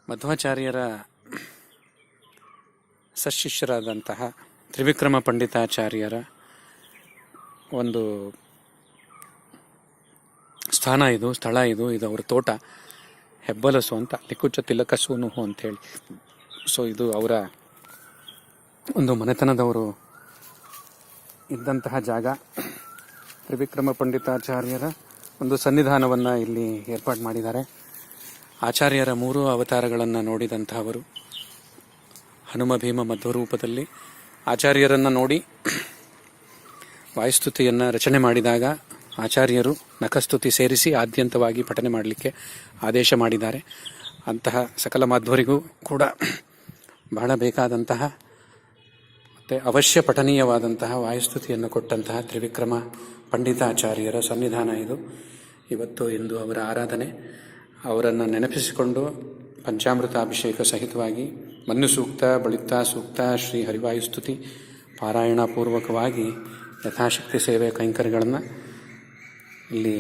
ಮಧ್ವಾಚಾರ್ಯರ ಸಶಿಷ್ಯರಾದಂತಹ ತ್ರಿವಿಕ್ರಮ ಪಂಡಿತಾಚಾರ್ಯರ ಒಂದು ಸ್ಥಳ ಇದು ಅವರ ತೋಟ. ಹೆಬ್ಬಲಸು ಅಂತ, ಲಿಕ್ಕುಚ್ಚ ತಿಲಕಸೂನುಹು ಅಂಥೇಳಿ. ಸೊ ಇದು ಅವರ ಒಂದು ಮನೆತನದವರು ಇದ್ದಂತಹ ಜಾಗ. ತ್ರಿವಿಕ್ರಮ ಪಂಡಿತಾಚಾರ್ಯರ ಒಂದು ಸನ್ನಿಧಾನವನ್ನು ಇಲ್ಲಿ ಏರ್ಪಾಡು ಮಾಡಿದ್ದಾರೆ. ಆಚಾರ್ಯರ 3 ಅವತಾರಗಳನ್ನು ನೋಡಿದಂತಹವರು ಹನುಮ ಭೀಮ ಮಧ್ವರೂಪದಲ್ಲಿ ಆಚಾರ್ಯರನ್ನು ನೋಡಿ ವಾಯುಸ್ತುತಿಯನ್ನು ರಚನೆ ಮಾಡಿದಾಗ ಆಚಾರ್ಯರು ನಖಸ್ತುತಿ ಸೇರಿಸಿ ಆದ್ಯಂತವಾಗಿ ಪಠನೆ ಮಾಡಲಿಕ್ಕೆ ಆದೇಶ ಮಾಡಿದ್ದಾರೆ. ಅಂತಹ ಸಕಲ ಮಾಧ್ವರಿಗೂ ಕೂಡ ಬಹಳ ಬೇಕಾದಂತಹ ಮತ್ತು ಅವಶ್ಯ ಪಠನೀಯವಾದಂತಹ ವಾಯುಸ್ತುತಿಯನ್ನು ಕೊಟ್ಟಂತಹ ತ್ರಿವಿಕ್ರಮ ಪಂಡಿತಾಚಾರ್ಯರ ಸನ್ನಿಧಾನ ಇದು. ಇವತ್ತು ಇಂದು ಅವರ ಆರಾಧನೆ. ಅವರನ್ನು ನೆನಪಿಸಿಕೊಂಡು ಪಂಚಾಮೃತಾಭಿಷೇಕ ಸಹಿತವಾಗಿ ಮನ್ಯು ಸೂಕ್ತ, ಬಳಿತಾ ಸೂಕ್ತ, ಶ್ರೀ ಹರಿವಾಯುಸ್ತುತಿ ಪಾರಾಯಣ ಪೂರ್ವಕವಾಗಿ ಯಥಾಶಕ್ತಿ ಸೇವೆ ಕೈಂಕರ್ಯಗಳನ್ನು ಇಲ್ಲಿ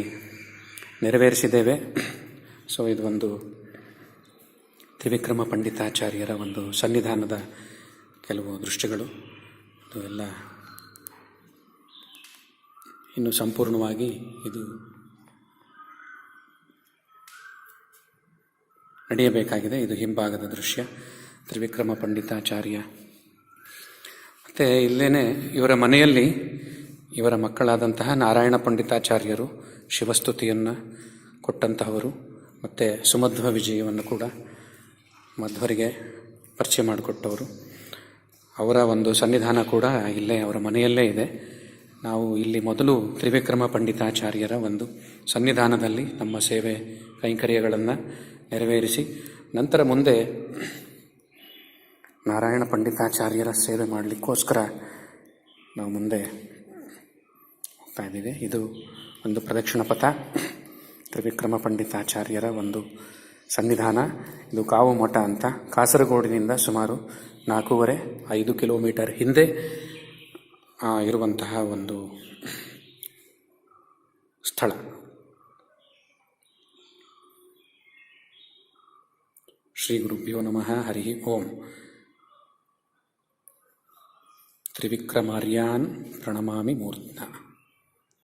ನೆರವೇರಿಸಿದ್ದೇವೆ. ಸೊ ಇದು ಒಂದು ತ್ರಿವಿಕ್ರಮ ಪಂಡಿತಾಚಾರ್ಯರ ಒಂದು ಸನ್ನಿಧಾನದ ಕೆಲವು ದೃಶ್ಯಗಳು. ಇದು ಎಲ್ಲ ಇನ್ನು ಸಂಪೂರ್ಣವಾಗಿ ಇದು ನಡೆಯಬೇಕಾಗಿದೆ. ಇದು ಹಿಂಭಾಗದ ದೃಶ್ಯ. ತ್ರಿವಿಕ್ರಮ ಪಂಡಿತಾಚಾರ್ಯ ಮತ್ತು ಇಲ್ಲೇನೆ ಇವರ ಮನೆಯಲ್ಲಿ ಇವರ ಮಕ್ಕಳಾದಂತಹ ನಾರಾಯಣ ಪಂಡಿತಾಚಾರ್ಯರು ಶಿವಸ್ತುತಿಯನ್ನು ಕೊಟ್ಟಂತಹವರು ಮತ್ತು ಸುಮಧ್ವ ವಿಜಯವನ್ನು ಕೂಡ ಮಧ್ವರಿಗೆ ಪರಿಚಯ ಮಾಡಿಕೊಟ್ಟವರು. ಅವರ ಒಂದು ಸನ್ನಿಧಾನ ಕೂಡ ಇಲ್ಲೇ ಅವರ ಮನೆಯಲ್ಲೇ ಇದೆ. ನಾವು ಇಲ್ಲಿ ಮೊದಲು ತ್ರಿವಿಕ್ರಮ ಪಂಡಿತಾಚಾರ್ಯರ ಒಂದು ಸನ್ನಿಧಾನದಲ್ಲಿ ನಮ್ಮ ಸೇವೆ ಕೈಂಕರ್ಯಗಳನ್ನು ನೆರವೇರಿಸಿ ನಂತರ ಮುಂದೆ ನಾರಾಯಣ ಪಂಡಿತಾಚಾರ್ಯರ ಸೇವೆ ಮಾಡಲಿಕ್ಕೋಸ್ಕರ ನಾವು ಮುಂದೆ ಹೋಗ್ತಾ ಇದ್ದೀವಿ. ಇದು ಒಂದು ಪ್ರದಕ್ಷಿಣ ಪಥ. ತ್ರಿವಿಕ್ರಮ ಪಂಡಿತಾಚಾರ್ಯರ ಒಂದು ಸನ್ನಿಧಾನ. ಇದು ಕಾವು ಮಠ ಅಂತ, ಕಾಸರಗೋಡಿನಿಂದ ಸುಮಾರು 4.5 ಕಿಲೋಮೀಟರ್ ಹಿಂದೆ ಇರುವಂತಹ ಒಂದು ಸ್ಥಳ. ಶ್ರೀ ಗುರುಭ್ಯೋ ನಮಃ. ಹರಿ ಓಂ. ತ್ರಿವಿಕ್ರಮಾರ್ಯಾನ್ ಪ್ರಣಮಾಮಿ ಮೂರ್ಧ್ನಾ.